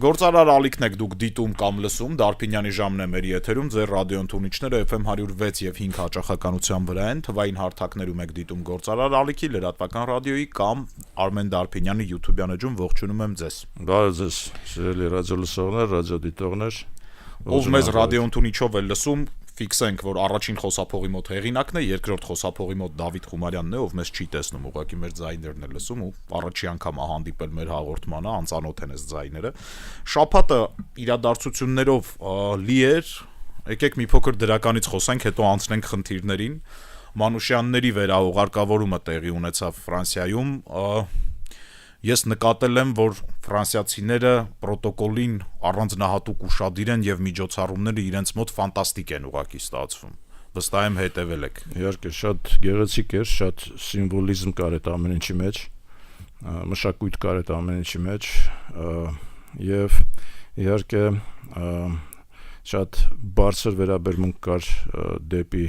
Գործարար ալիքն եք դուք դիտում կամ լսում, Դարփինյանի ժամն է մեր եթերում, ձեր ռադիոընթունիչները FM 106 եւ 5 հաճախականության վրա են, թվային հարթակներում եք դիտում Գործարար ալիքի լրատվական ռադիոյի կամ Արմեն Դարփինյանի YouTube-յան էջում, ողջունում եմ ձեզ։ Բարև ձեզ, սիրելի ռադիոլսողներ, ռադիոդիտողներ։ Ով մեզ ռադիոընթունիչով է լսում, ֆիքսենք, որ առաջին խոսափողի մոտ հեղինակն է, երկրորդ խոսափողի մոտ Դավիթ Խումարյանն է, ով մեզ չի տեսնում, ուղղակի մեր ձայներն է լսում ու առաջի անգամ է հանդիպել մեր հաղորդմանը, անծանոթ են այս ձայները։ Շաբաթը իրադարձություններով լի էր, եկեք մի փոքր դրականից խոսենք, հետո անցնենք խնդիրներին։ Մանուշյանների վերաուղարկավորումը տեղի ունեցավ Ֆրանսիայում։ Ես նկատել եմ, որ ֆրանսիացիները պրոտոկոլին առանձնահատուկ ուշադիր են եւ միջոցառումները իրենց մոտ ֆանտաստիկ են ուղղակի ստացվում։ Վստահ եմ հետևել եք։ Իհարկե շատ գեղեցիկ էր, շատ սիմվոլիզմ կար այդ ամեն ինչի մեջ, մշակույթ կար այդ ամեն ինչի մեջ, եւ իհարկե շատ բարձր վերաբերմունք կար դեպի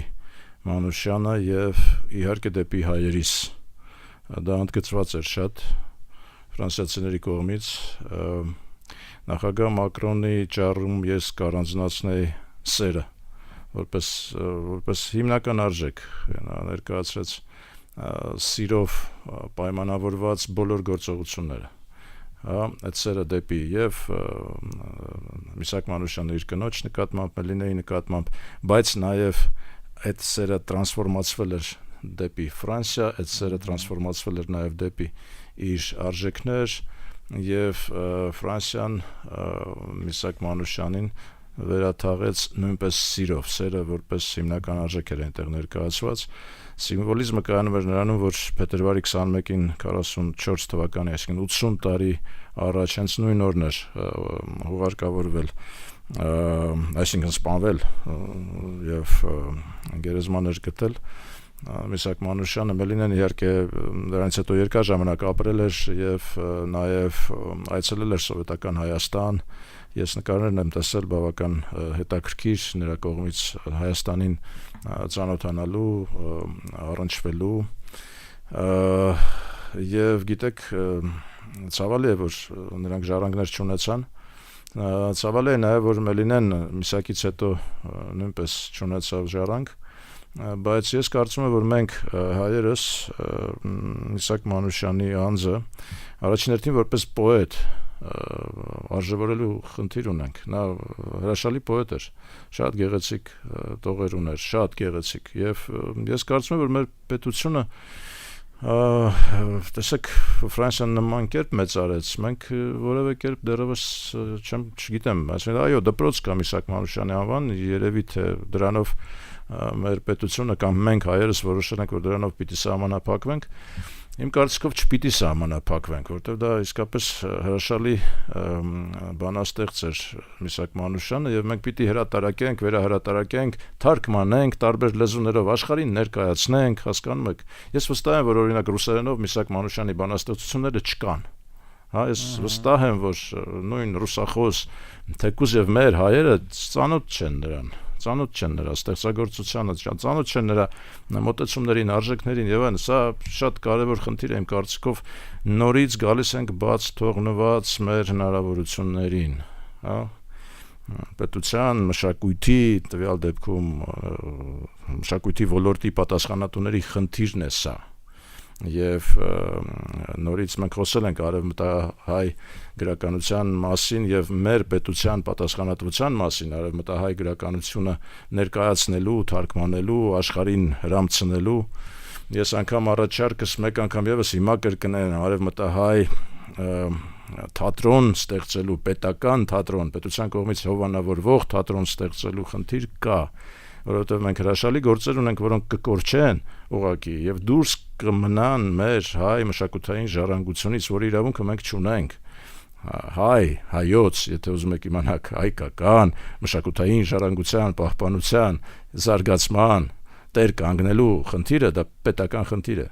Մանուշյանը եւ իհարկե դեպի հայերիս։ Դա ընդգծված էր շատ ֆրանսիացիների կողմից։ Նախագահ Մակրոնի ճառում ես կառանձնացնեի սերը որպես հիմնական արժեք, նա ներկայացրեց սիրով պայմանավորված բոլոր գործողությունները, այդ սերը դեպի եւ Միսակ Մանուշյանը իր կնոջ նկատմամբ, Մելինեի նկատմամբ, բայց նաեւ այդ սերը տրանսֆորմացվել էր դեպի Ֆրանսիա, այդ սերը տրանսֆորմացվել էր նաեւ դեպի իր արժեքներ եւ Ֆրանսիան Միսակ Մանուշյանին վերաթաղեց նույնպես սիրով, սերը որպես հիմնական արժեք էր այնտեղ ներկայացված։ Սիմվոլիզմը կայանում էր նրանում, որ փետրվարի 21-ին 44 թվականի, այսինքն 80 տարի առաջ հենց նույն օրն էր հուղարկավորվել, այսինքն սպանվել եւ գերեզման էր գտել Միսակ Մանուշյանը։ Մելինեն իհարկե դրանից հետո երկար ժամանակ ապրել էր եւ նաեւ այցելել էր սովետական Հայաստան։ Ես նկարներն եմ տեսել բավական հետաքրքիր նրա կողմից Հայաստանին ծանոթանալու, առնչվելու եւ գիտեք ցավալի է, որ նրանք ժառանգներ չունեցան։ Ցավալի է նաեւ, որ Մելինեն Միսակից հետո նույնպես չունեցավ ժառանգ, բայց ես կարծում եմ, որ մենք հայերս Միսակ Մանուշյանի անձը առաջին հերթին որպես պոետ արժևորելու խնդիր ունենք։ Նա հրաշալի պոետ էր, շատ գեղեցիկ տողեր ուներ, շատ գեղեցիկ, եւ ես կարծում եմ, որ մեր պետությունը տեսեք Ֆրանսիան նման կերպ մեծարեց, մենք որևէ կերպ դեռևս չգիտեմ, ասենք այո, դպրոց կա Միսակ Մանուշյանի անվան, երևի թե դրանով մեր պետությունը կամ մենք հայերս որոշել ենք, որ դրանով պիտի սահմանափակվենք։ Իմ կարծիքով չպիտի սահմանափակվենք, որտեղ դա իսկապես հրաշալի բանաստեղծ էր Միսակ Մանուշյանը եւ մենք պիտի հրատարակենք, վերահրատարակենք, թարգմանենք տարբեր լեզուներով, աշխարհին ներկայացնենք, հասկանում եք։ Ես վստահ եմ, որ օրինակ ռուսերենով Միսակ Մանուշյանի բանաստեղծությունները չկան։ Ես վստահ եմ, որ նույն ռուսախոս թեկուզ եւ մեր հայերը ծանոթ չեն նրան, ծանոթ չեն նրա ստեղծագործությանը, ծանոթ չեն նրա մոտեցումներին, արժեքներին եւ այլն։ Սա շատ կարեւոր խնդիր է իմ կարծիքով, նորից գալիս ենք բաց թողնված մեր հնարավորություններին, պետության, մշակույթի, տվյալ դեպքում մշակույթի ոլորտի պատասխանատուների խնդիրն է սա։ Եվ նորից մենք խոսել ենք արևմտահայ գրականության մասին եւ մեր պետության պատասխանատվության մասին, արևմտահայ գրականությունը ներկայացնելու, թարգմանելու, աշխարհին հրամցնելու։ Ես անգամ առաջարկս մեկ անգամ եւս հիմա կրկնեմ արևմտահայ թատրոն ստեղծելու, պետական թատրոն, պետության կողմից հովանավորվող թատրոն ստեղծելու խնդիր կա, որովհետև մենք հրաշալի գործեր ունենք, որոնք կկորչեն ուղղակի եւ դուրս կմնան մեր հայ մշակութային ժառանգությունից, որ իրավունքը մենք չունենք։ Հայոց, եթե ուզում եք իմանալ, հայկական մշակութային ժառանգության, պահպանության, զարգացման տեր կանգնելու խնդիրը դա պետական խնդիր է։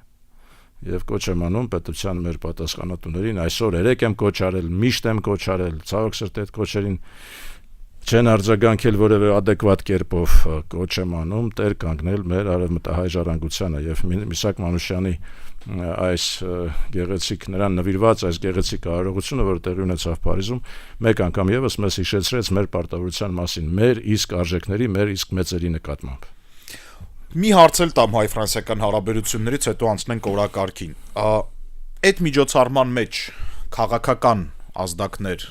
Եվ կոչ եմ անում պետության մեր պատասխանատուներին, այսօր երեք եմ կոչ արել, միշտ եմ կոչ արել, ցավոք սրտի այդ կոչերին չեն արձագանքել որևէ adekvat կերպով կոչ եմ անում տեր կանգնել մեր արևմտահայ ժառանգությանը եւ Միսակ Մանուշյանի այս գեղեցիկ նրան նվիրված այս գեղեցիկ արարողությունը, որը տեղի ունեցավ Փարիզում, մեկ անգամ եւս մեզ հիշեցրեց մեր պարտավորության մասին, մեր իսկ արժեքների, մեր իսկ մեծերի նկատմամբ։ Մի հարց էլ տամ հայ-ֆրանսիական հարաբերություններից, հետո անցնենք օրակարգին։ Այդ միջոցառման մեջ քաղաքական ազդակներ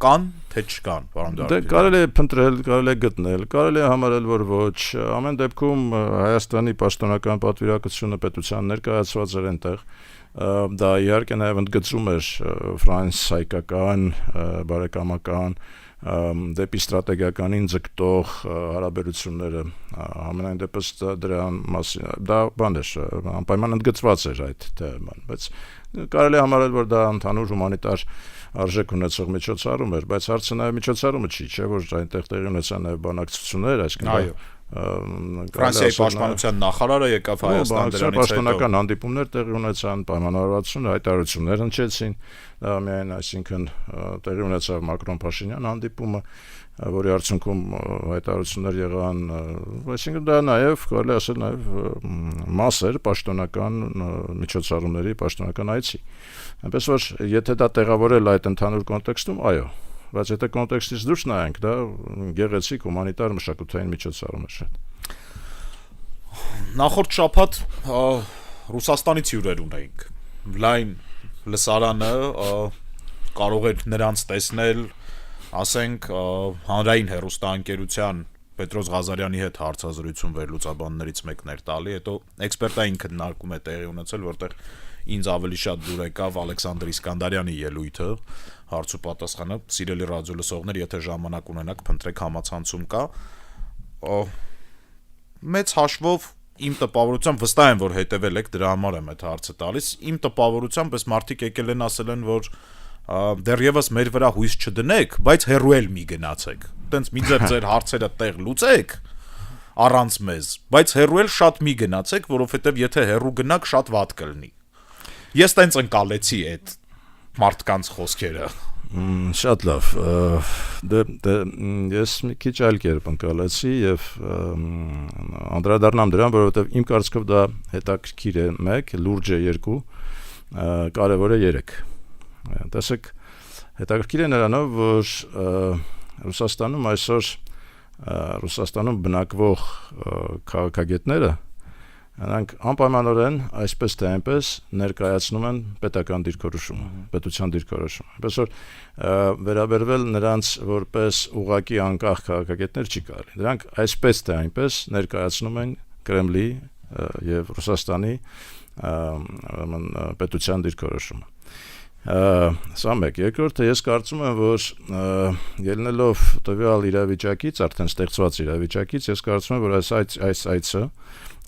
կան, թե չկան, պարոն Դե Դարբին։ կարելի է փնտրել, կարելի է գտնել, կարելի է համարել, որ ոչ, ամեն դեպքում Հայաստանի պաշտոնական պատվիրակությունը պետության ներկայացված էր այնտեղ, դա իհարկե նաև ընդգծում էր ֆրանս-հայկական, բարեկամական, դեպի ստրատեգիականին ձգտող հարաբերությունները, ամենայն դեպս դրան մասին, դա բան էր, անպայման ընդգծված էր այդ թեման, բայց կարելի է համարել, որ դա ընդհանուր հումանիտար արժեք ունեցող միջոցառում էր, բայց հարցը նաև միջոցառումը չի, չէ՞ որ այնտեղ տեղի ունեցան նաև բանակցություններ, այսինքն Ֆրանսիայի պաշտպանության նախարարը եկավ Հայաստան դրանից հետո։ Պաշտոնական հանդիպումներ տեղի ունեցան, պայմանավորվածություն, հայտարարություններ հնչեցին, դա միայն, այսինքն տեղի ունեցավ Մակրոն-Փաշինյան հանդիպումը, որի արդյունքում հայտարարություններ եղան, այսինքն դա նաև կարելի ասել նաև մաս էր պաշտոնական միջոցառումների, պաշտոնական այցի։ Այնպես որ եթե դա տեղավորել այդ ընդհանուր կոնտեքստում, այո, բայց եթե կոնտեքստից դուրս նայենք, դա գեղեցիկ հումանիտար մշակութային միջոցառում է շատ։ Նախորդ շաբաթ Ռուսաստանից հյուրեր ունեինք։ Լայն լսարանը կարող էր նրանց տեսնել, ասենք, հանրային հեռուստաընկերության Պետրոս Ղազարյանի հետ հարցազրույցում վերլուծաբաններից մեկն էր տալի, հետո էքսպերտային քննարկում է տեղի ունեցել, որտեղ ինձ ավելի շատ դուր եկավ Ալեքսանդր Իսկանդարյանի ելույթը, հարց ու պատասխանը, սիրելի ռադիո լսողներ, եթե ժամանակ ունենաք, փնտրեք, համացանցում կա։ Մեծ հաշվով իմ տպավորությամբ վստահ եմ, որ հետևել եք, դրա համար եմ այդ հարցը տալիս, իմ տպավորությամբ այս մարդիկ եկել են ասել են, որ դեռևս մեր վրա հույս չդնեք, բայց հեռու էլ մի գնացեք։ Տենց մի ձեր հարցերը տեղ լուծեք առանց մեզ, բայց հեռու էլ շատ մի գնացեք, որովհետև եթե հեռու գնաք, շատ վատ կլինի։ Ես տենց ընկալեցի այդ մարդկանց խոսքերը։ Շատ լավ, ես մի քիչ այլ կերպ ընկալեցի և անդրադառնամ դրան, որովհետև իմ կարծիքով դա հետաքրքիր է 1, լուրջ է 2, կարևոր է 3։ Տեսեք, հետաքրքիր է նրանով, որ Ռուսաստանում այսօր Ռուսաստանում բնակվող քաղաքագետները նրանք անպայմանորեն այսպես թե այնպես ներկայացնում են պետական դիրքորոշումը, պետության դիրքորոշումը։ Այնպես որ վերաբերվել նրանց որպես ուղղակի անկախ քաղաքագետներ չի կարելի։ Նրանք այսպես թե այնպես ներկայացնում են Կրեմլի եւ Ռուսաստանի պետության դիրքորոշումը։ Սա մեկ, երկրորդը ես կարծում եմ, որ ելնելով տվյալ իրավիճակից, արդեն ստեղծված իրավիճակից, ես կարծում եմ, որ այս այցը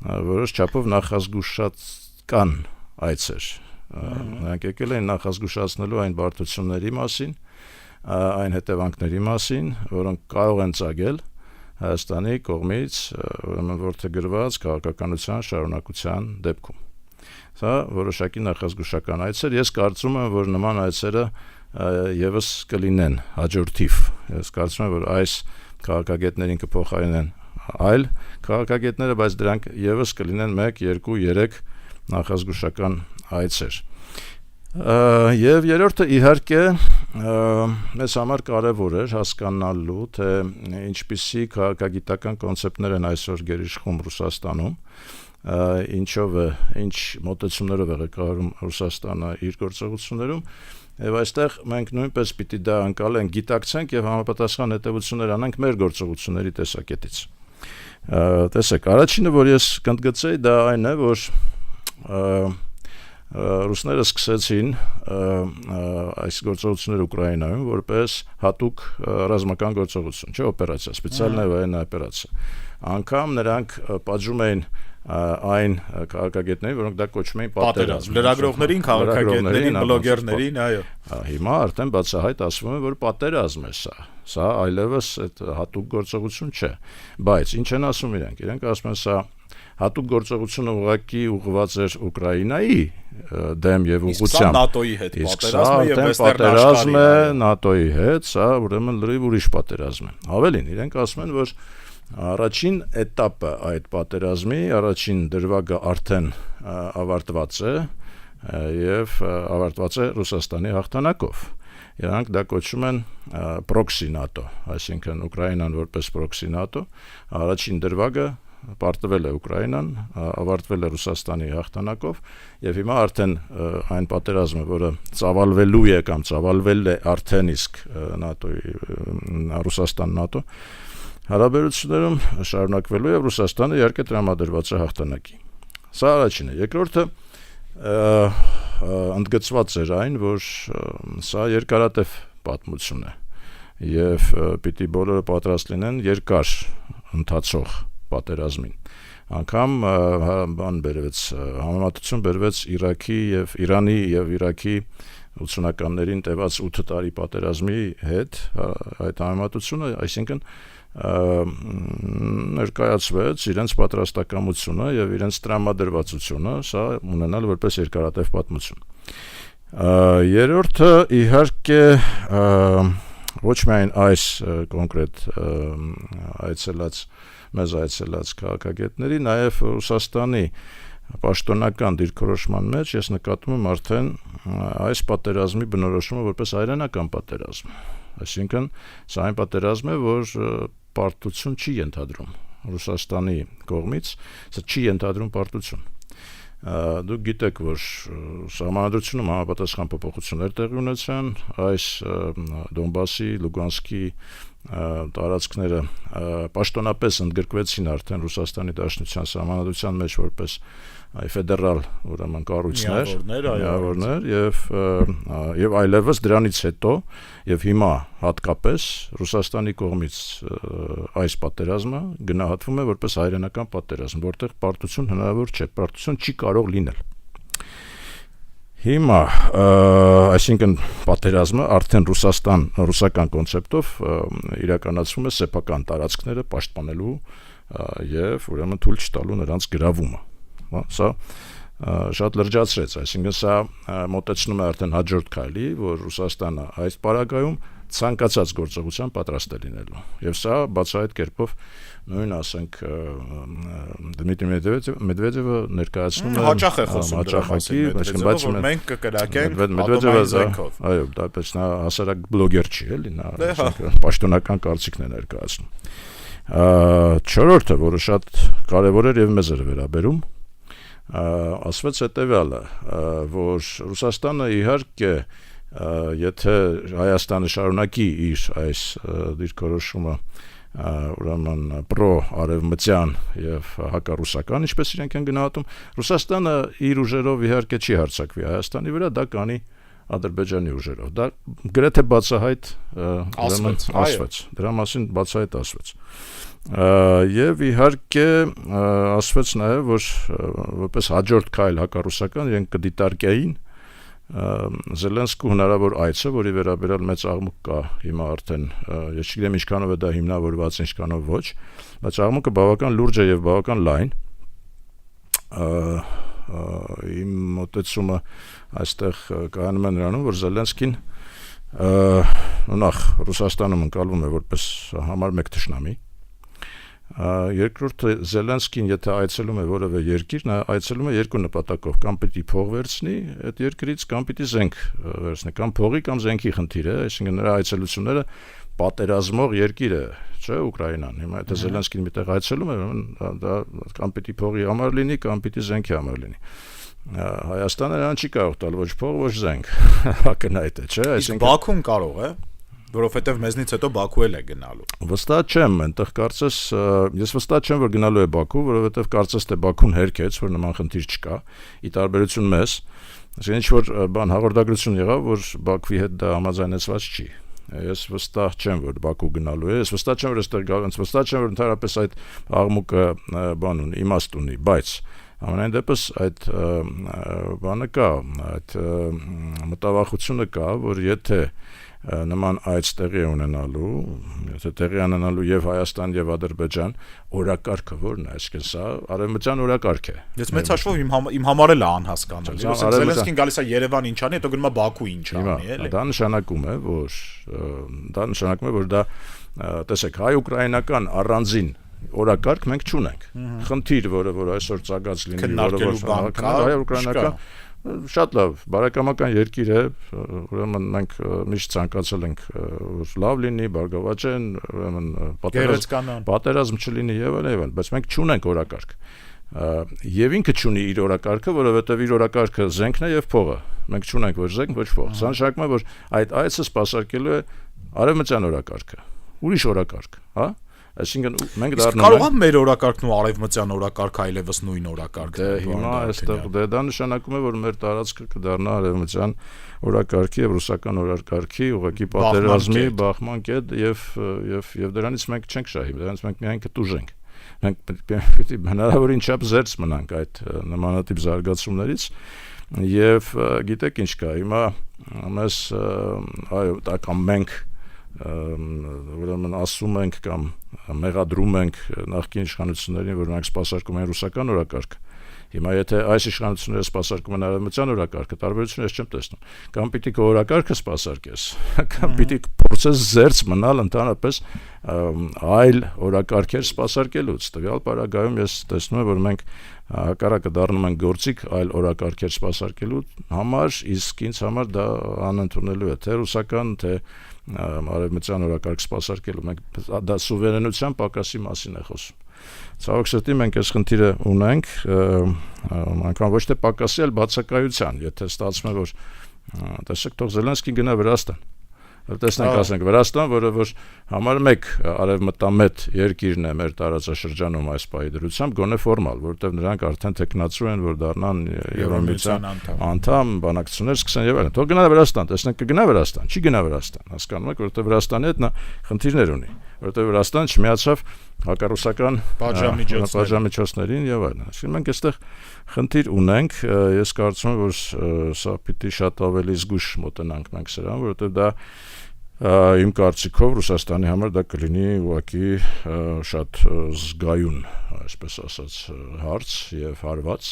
որոշ չափով նախազգուշական այց էր։ Նրանք եկել են նախազգուշացնելու այն բարդությունների մասին, այն հետևանքների մասին, որոնք կարող են ծագել Հայաստանի կողմից, ուրեմն որդեգրված քաղաքականության շարունակության դեպքում։ Սա որոշակի նախազգուշական այց էր, ես կարծում եմ, որ նման այցերը եւս կլինեն հաջորդիվ։ Ես կարծում եմ, որ այս քաղաքագետներին կփոխարինեն այլ քաղաքագետները, բայց դրանք եւս կլինեն 1, 2, 3 նախազգուշական այցեր։ Եվ երրորդը իհարկե մեզ համար կարևոր էր հասկանալու, թե ինչպիսի քաղաքագիտական կոնցեպտներ են այսօր գերիշխում Ռուսաստանում, ինչով է, ինչ մոտեցումներով է ղեկավարում Ռուսաստանը իր գործողություններում, եւ այստեղ մենք նույնպես պիտի դա անցալենք, գիտակցենք եւ համապատասխան հետեւություններ անենք մեր գործողությունների տեսակետից։ Տեսեք, առաջինը, որ ես կընդգծեի, դա այն է, որ ռուսները սկսեցին այս գործողությունները Ուկրաինայում որպես հատուկ ռազմական գործողություն, չէ, օպերացիա, սպեցիալնա военная օպերացիա։ Անգամ նրանք պատժում էին այն քաղաքագետներին, որոնք դա կոչում էին պատերազմ։ Լրագրողներին, քաղաքագետներին, բլոգերներին, այո։ Հիմա արդեն բացահայտ ասվում է, որ պատերազմ է սա։ Սա այլևս այդ հատուկ գործողություն չէ։ Բայց ինչ են ասում իրենք։ Իրենք ասում են սա հատուկ գործողությունը ուղղակի ուղղված էր Ուկրաինայի դեմ եւ ուղղությամբ։ ՆԱՏՕ-ի հետ պատերազմը եւ վեստերն աշխարհի ՆԱՏՕ-ի հետ, սա ուրեմն լրիվ ուրիշ պատերազմ է։ Ավելին, իրենք ասում են, որ առաջին էտապը այդ պատերազմի, առաջին դրվագը արդեն ավարտված է եւ ավարտված է Ռուսաստանի հաղթանակով։ Իրանք դա կոչում են պրոքսի ՆԱՏՕ, այսինքն Ուկրաինան որպես պրոքսի ՆԱՏՕ, առաջին դրվագը պարտվել է Ուկրաինան, ավարտվել է Ռուսաստանի հաղթանակով եւ հիմա արդեն այն պատերազմը, որը ծավալվելու է կամ ծավալվել է արդեն իսկ ՆԱՏՕ-ի Ռուսաստան-ՆԱՏՕ հարաբերություններում շարունակվելու եւ Ռուսաստանը իհարկե տրամադրված է հաղթանակի։ Սա առաջինն է։ Երկրորդը ընդգծված էր այն, որ սա երկարատև պատմություն է եւ պիտի բոլորը պատրաստ լինեն երկար ընթացող պատերազմին։ Անգամ համեմատություն բերվեց Իրաքի եւ Իրանի եւ Իրաքի 80-ականներին տևած 8 տարի պատերազմի հետ, այդ համեմատությունը, այսինքն ներկայացվեց իրենց պատրաստակամությունը եւ իրենց տրամադրվածությունը, սա ունենալ որպես երկարատև պատմություն։ Երրորդը իհարկե ոչ միայն այս կոնկրետ մեզ այցելած քաղաքագետների, նաեւ Ռուսաստանի պաշտոնական դիրքորոշման մեջ ես նկատում եմ արդեն այս պատերազմի բնորոշումը որպես հայրենական պատերազմ։ Այսինքն սա այն պատերազմ է, որ պարտություն չի ենթադրում Ռուսաստանի կողմից, սա չի ենթադրում պարտություն։ Դուք գիտեք, որ սահմանադրությունում համապատասխան փոփոխություններ տեղի ունեցան, այս Դոնբասի, Լուգանսկի տարածքները պաշտոնապես ընդգրկվեցին արդեն Ռուսաստանի Դաշնության սահմանադրության մեջ որպես ֆեդերալ ուրեմն կառույցներ, միավորներ եւ այլևս դրանից հետո եւ հիմա հատկապես Ռուսաստանի կողմից այս պատերազմը գնահատվում է որպես հայրենական պատերազմ, որտեղ պարտություն հնարավոր չէ, պարտություն չի կարող լինել։ Հիմա, այսինքն պատերազմը արդեն ռուսական կոնցեպտով իրականացվում է սեփական տարածքները պաշտպանելու եւ ուրեմն թույլ չտալու նրանց գրավումը։ Սա շատ լրջացրեց, այսինքն սա մոտեցնում է արդեն հաջորդ քայլի, որ Ռուսաստանը այս պարագայում ցանկացած գործողության պատրաստ է լինելու։ Եվ սա բացահայտ կերպով նույն ասենք Դմիտրի Մեդվեդևը ներկայացնում է հաճախ է խոսում հաճախակի, բայց մենք կկրակենք Մեդվեդևը զենքով։ Այո, դա պես նա հասարակ բլոգեր չի, էլի, նա պաշտոնական կարծիքն է ներկայացնում։ Չորրորդը, որը շատ կարևոր էր եւ մեզ էր վերաբերում, ասվեց հետեւյալը, որ Ռուսաստանը իհարկե եթե Հայաստանը շարունակի իր այս դիրքորոշումը ուրեմն պրո-արևմտյան եւ հակառուսական, ինչպես իրենք են գնահատում, Ռուսաստանը իր ուժերով իհարկե չի հարձակվի Հայաստանի վրա, դա կանի Ադրբեջանի ուժերով։ Դա գրեթե բացահայտ ասվեց։ Դրա մասին բացահայտ ասվեց։ Եվ իհարկե ասվեց նաեւ, որ որպես հաջորդ քայլ հակառուսական իրենք կդիտարկեին Զելենսկու հնարավոր այցը, որի վերաբերյալ մեծ աղմուկ կա հիմա արդեն, ես չգիտեմ ինչքանով է դա հիմնավորված, ինչքանով ոչ, բայց աղմուկը բավական լուրջ է եւ բավական լայն։ Իմ մոտեցումը այստեղ կայանում է նրանում, որ Զելենսկին նախ Ռուսաստանում ընկալվում է որպես համար մեկ թշնամի։ Երկրորդը Զելենսկին եթե այցելում է որևէ երկիր, նա այցելում է երկու նպատակով, կամ պիտի փող վերցնի այդ երկրից, կամ պիտի զենք վերցնի, կամ փողի կամ զենքի խնդիր է, այսինքն նրա այցելությունները պատերազմող երկիր է, չէ, Ուկրաինան։ Հիմա եթե Զելենսկին միտեղ այցելում է, դա կամ պիտի փողի համար լինի, կամ պիտի զենքի համար լինի։ Հայաստանը նրան չի կարող տալ ոչ փող, ոչ զենք։ Ակնհայտ է, չէ, այսինքն Բաքուն կարող է, որովհետև մեզնից հետո Բաքու էլ է գնալու։ Վստահ չեմ, այնտեղ կարծես ես վստահ չեմ, որ գնալու է Բաքու, որովհետև կարծես թե Բաքուն հերքեց, որ նման խնդիր չկա, ի տարբերություն մեզ։ Այսինքն ինչ որ բան հաղորդագրություն եղավ, որ Բաքվի հետ դա համաձայնեցված չի։ Ես վստահ չեմ, որ Բաքու գնալու է, ես վստահ չեմ, որ այստեղ գալու, վստահ չեմ, որ ընդհանրապես այդ աղմուկը բան ունի, իմաստ ունի, բայց ամենայն դեպս այդ բանը կա, այդ մտավախությունը կա, որ եթե նման այց տեղի ունենալու, եթե տեղի ունենալու եւ Հայաստան եւ Ադրբեջան, օրակարգը որն է, այսինքն սա արևմտյան օրակարգ է։ Ես մեծ հաշվով իմ համար էլ է անհասկանալի։ Ոսկ Զելենսկին գալիս է Երևան ինչ անի, հետո գնում է Բաքու ինչ անի, էլի։ Դա նշանակում է, որ դա տեսեք, հայ-ուկրաինական առանձին օրակարգ մենք չունենք։ Խնդիր, որ այսօր ծագած լինի, որը հայ-ուկրաինական շատ լավ, բարեկամական երկիր է, ուրեմն մենք միշտ ցանկացել ենք, որ լավ լինի, բարգավաճեն, ուրեմն պատերազմ չլինի եւ այլն, բայց մենք չունենք օրակարգ։ Եվ ինքը չունի իր օրակարգը, որովհետեւ իր օրակարգը զենքն է եւ փողը։ Մենք չունենք ոչ զենք, ոչ փող։ Սա նշանակում է, որ այդ այցը սպասարկելու է արևմտյան օրակարգը։ Ուրիշ օրակարգ, հա? Այսինքն մենք դառնում ենք կարող է մեր օրակարգն ու արևմտյան օրակարգը այլևս նույն օրակարգն է։ Հիմա այստեղ դա նշանակում է, որ մեր տարածքը կդառնա արևմտյան օրակարգի եւ ռուսական օրակարգի ուղղակի պատերազմի բախման կետ եւ դրանից մենք չենք շահի, դրանից մենք միայն կտուժենք։ Մենք պետք է հնարավորին չափ զերծ մնանք այդ նմանատիպ զարգացումներից եւ գիտեք ինչ կա, հիմա մեզ այո, դա կամ մենք ուրեմն ասում ենք կամ մեղադրում ենք նախկին իշխանություններին, որ նրանք սպասարկում են ռուսական օրակարգ։ Հիմա եթե այս իշխանությունները սպասարկում են արևմտյան օրակարգը, տարբերություն ես չեմ տեսնում։ Կամ պիտի քո օրակարգը սպասարկես, կամ պիտի փորձես զերծ մնալ ընդհանրապես այլ օրակարգեր սպասարկելուց։ Տվյալ պարագայում ես տեսնում եմ, որ մենք հակառակը դառնում ենք գործիք այլ օրակարգեր սպասարկելու համար, իսկ ինձ համար դա անընդունելու է թե ռուսական, թե արևմտյան օրակարգ սպասարկելու, մենք դա սուվերենության պակասի մասին է խոսում։ Ցավոք սրտի մենք այս խնդիրը ունենք, անգամ ոչ թե պակասի, այլ բացակայության, եթե ստացվում է, որ տեսեք, թող Զելենսկին գնա Վրաստան։ Տեսնենք, ասենք Վրաստան, որը որ համար 1 արևմտամետ երկիրն է մեր տարածաշրջանում այս պահի դրությամբ, գոնե ֆորմալ, որովհետև նրանք արդեն տեխնացու են, որ դառնան Եվրամիության անդամ, բանակցություններ սկսեն եւ այլն։ Թող գնա Վրաստան, տեսնենք կգնա Վրաստան, չի գնա Վրաստան, հասկանում եք, որովհետև Վրաստանի հետ նա խնդիրներ ունի, որովհետև Վրաստանը չմիացավ հակառուսական պատժամիջոցներին եւ այլն։ Այսինքն մենք այստեղ խնդիր ունենք, ես կարծում եմ, որ սա պիտի շատ ավելի զգուշ մոտենանք մենք սրան, որովհետև դա իմ կարծիքով Ռուսաստանի համար դա կլինի ուղղակի շատ զգայուն, այսպես ասած, հարց եւ հարված,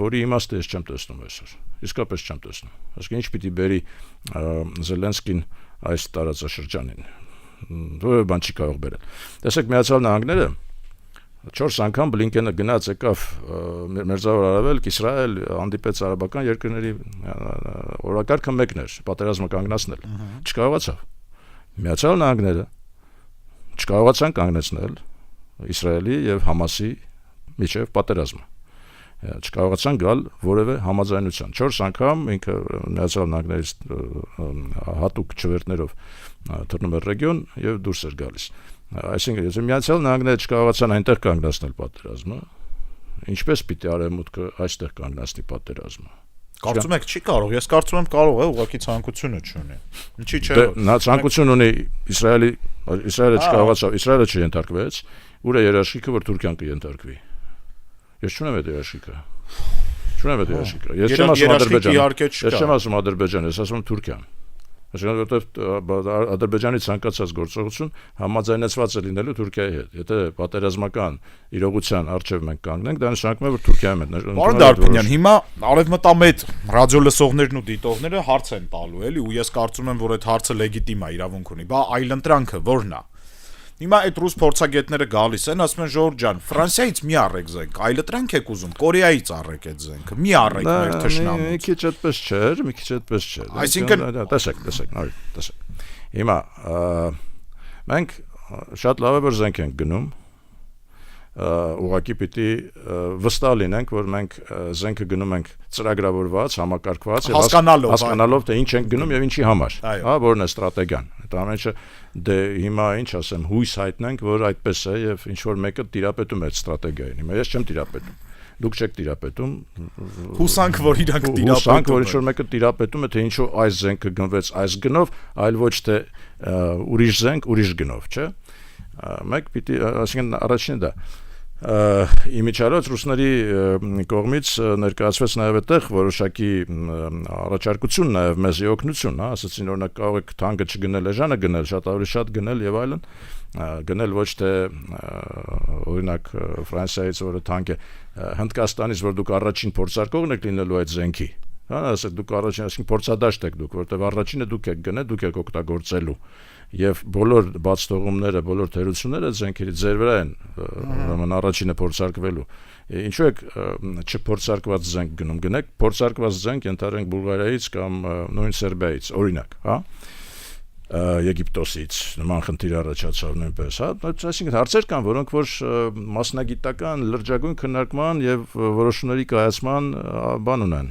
որի իմաստը ես չեմ տեսնում այսօր։ Իսկապես չեմ տեսնում։ Այսինքն ինչ պիտի բերի Զելենսկին այս տարածաշրջանին։ Որը բան չի կարող բերել։ Տեսեք, Միացյալ Նահանգները 4 անգամ Բլինկենը գնաց եկավ Մերձավոր Արևելք, Իսրայել, հանդիպեց արաբական երկրների օրակարգը մեկն էր, պատերազմը կանգնացնել։ Չկարողացավ։ Միացյալ Նահանգները չկարողացան կանգնեցնել Իսրայելի եւ Համասի միջև պատերազմը։ Չկարողացան գալ որևէ համաձայնության։ 4 անգամ ինքը Միացյալ Նահանգներից հատուկ չվերթներով թռնում էր ռեգիոն եւ դուրս էր գալիս։ Այսինքն, եթե Միացյալ Նահանգները չկարողացան այնտեղ կանգնեցնել պատերազմը, ինչպես պիտի Արևմուտքը այստեղ կանգնեցնի պատերազմը։ Կարծում եք չի կարող։ Ես կարծում եմ կարող է, ուղղակի ցանկությունը չունի։ Ինչի՞ չէ։ Նա ցանկություն ունի Իսրայելը չկարողացավ, Իսրայելը չենթարկվեց, ուր է երաշխիքը, որ Թուրքիան կենթարկվի։ Ես չունեմ այդ երաշխիքը։ Չունեմ այդ երաշխիքը։ Ես չեմ ասում Ադրբեջանը։ Ես չեմ ասում Ադրբեջանը, ես ասում Թուրքիան։ Այսինքն որովհետև Ադրբեջանի ցանկացած գործողություն համաձայնեցված է լինելու Թուրքիայի հետ։ Եթե պատերազմական իրողության առջև մենք կանգնենք, դա նշանակում է, որ Թուրքիայում է։ Պարոն Դարբինյան, հիմա արևմտամետ ռադիոլսողներն ու դիտողները հարց են տալու, էլի, ու ես կարծում եմ, որ այդ հարցը լեգիտիմ է, իրավունք ունի։ Բա այլընտրանքը ո՞րն է։ Հիմա այդ ռուս փորձագետները գալիս են, ասում են Ժորժ ջան, Ֆրանսիայից մի առեք զենք, այլընտրանք եք ուզում, Կորեայից առեք այդ զենքը, մի առեք մեր թշնամուց։ Մի քիչ այդպես չէր, մի քիչ այդպես չէր։ Այսինքն, տեսեք, նորից, տեսեք։ Հիմա մենք շատ լավ է որ զենք ենք գնում, ուղղակի պիտի վստահ լինենք, որ մենք զենքը գնում ենք ծրագրավորված, համակարգված, հասկանալով թե ինչ ենք գնում եւ ինչի համար, հա, որն է ստրատեգիան։ Այդ ամենը դե հիմա ինչ ասեմ, հույս հայտնենք, որ այդպես է եւ ինչ որ մեկը տիրապետում է այդ ստրատեգիային։ Հիմա ես չեմ տիրապետում։ Դուք չեք տիրապետում։ Հուսանք, որ իրանք տիրապետում են։ Հուսանք, որ ինչ որ մեկը տիրապետում է, թե ինչու այս զենքը գնվեց այս գնով, այլ ոչ թե ուրիշ զենք, ուրիշ գնով, չէ՞։ Մեկ պիտի, ասենք առաջինը դա Իմիջիայլոց ռուսների կողմից ներկայացվեց նաև այդտեղ որոշակի առաջարկություն նաև մեզի օգնություն, հա, ասացին օրինակ կարող եք թանկը չգնել, էժանը գնել, շատ ավելի շատ գնել եւ այլն, գնել ոչ թե օրինակ Ֆրանսիայից որը թանկ է, Հնդկաստանից որ դուք առաջին փորձարկողն եք լինելու այդ զենքի, հա, ասեք դուք առաջին, այսինքն փորձադաշտ եք դուք, որտեղ առաջինը դուք եք գնել, դուք եք օգտագործելու եւ բոլոր բաց թողումները, բոլոր թերությունները զենքերի ձեր վրա են, ուրեմն առաջինը փորձարկվելու։ Ինչու եք չփորձարկված զենք գնում, գնեք փորձարկված զենք ենթադրենք Բուլղարիայից կամ նույն Սերբիայից, օրինակ, հա, Եգիպտոսից նման խնդիր առաջացավ նույնպես, հա, այսինքն հարցեր կան, որոնք որ մասնագիտական լրջագույն քննարկման եւ որոշումների կայացման բան ունեն,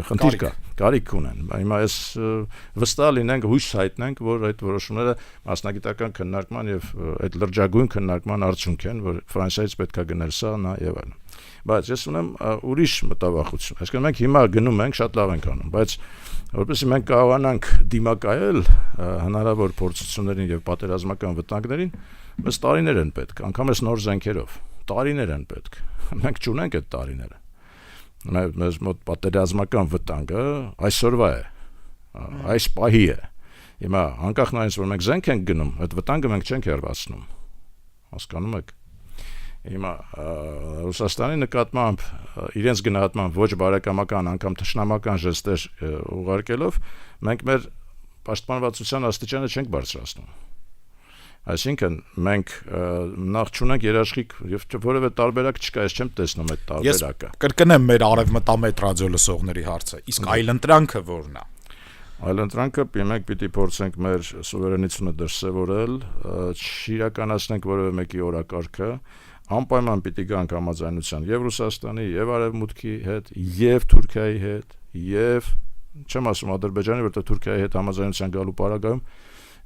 խնդիր կա, կարիք ունեն։ Հիմա այս վստահ լինենք, հույս հայտնենք, որ այդ որոշումները մասնագիտական քննարկման եւ այդ լրջագույն քննարկման արդյունք են, որ Ֆրանսիայից պետք է գնել սա, նա եւ այլն։ Բայց ես ունեմ ուրիշ մտավախություն։ Այսինքն մենք հիմա գնում ենք, շատ լավ ենք անում, բայց որովհետեւ մենք կարողանանք դիմակայել հնարավոր փորձություններին եւ պատերազմական վտանգներին, մեզ տարիներ են պետք, անգամ էս նոր զենքերով, տարիներ են պետք։ Մենք չունենք այդ տարիները։ Մեզ մոտ պատերազմական վտանգը այսօրվա է, այս պահի է։ Հիմա անկախ նրանից որ մենք զենք ենք գնում, այդ վտանգը մենք չենք հեռացնում։ Հասկանում եք։ Հիմա Ռուսաստանի նկատմամբ իրենց գնահատման ոչ բարեկամական, անգամ թշնամական ժեստեր ուղարկելով մենք մեր պաշտպանվածության աստիճանը չենք բարձրացնում։ Այսինքն մենք նախ չունենք երաշխիք եւ որևէ տարբերակ չկա, ես չեմ տեսնում այդ տարբերակը։ Ես կրկնեմ մեր արևմտամետ ռադիո լսողների հարցը։ Իսկ այլընտրանքը ո՞րն է։ Այլընտրանքը մենք պիտի փորձենք մեր սուվերենությունը դրսևորել, չիրականացնենք որևէ մեկի օրակարգը, անպայման պիտի գանք համաձայնության եւ Ռուսաստանի, եւ Արևմուտքի հետ, եւ Թուրքիայի հետ, եւ չեմ ասում Ադրբեջանի, որտեղ Թուրքիայի հետ համաձայնության գալու պարագայում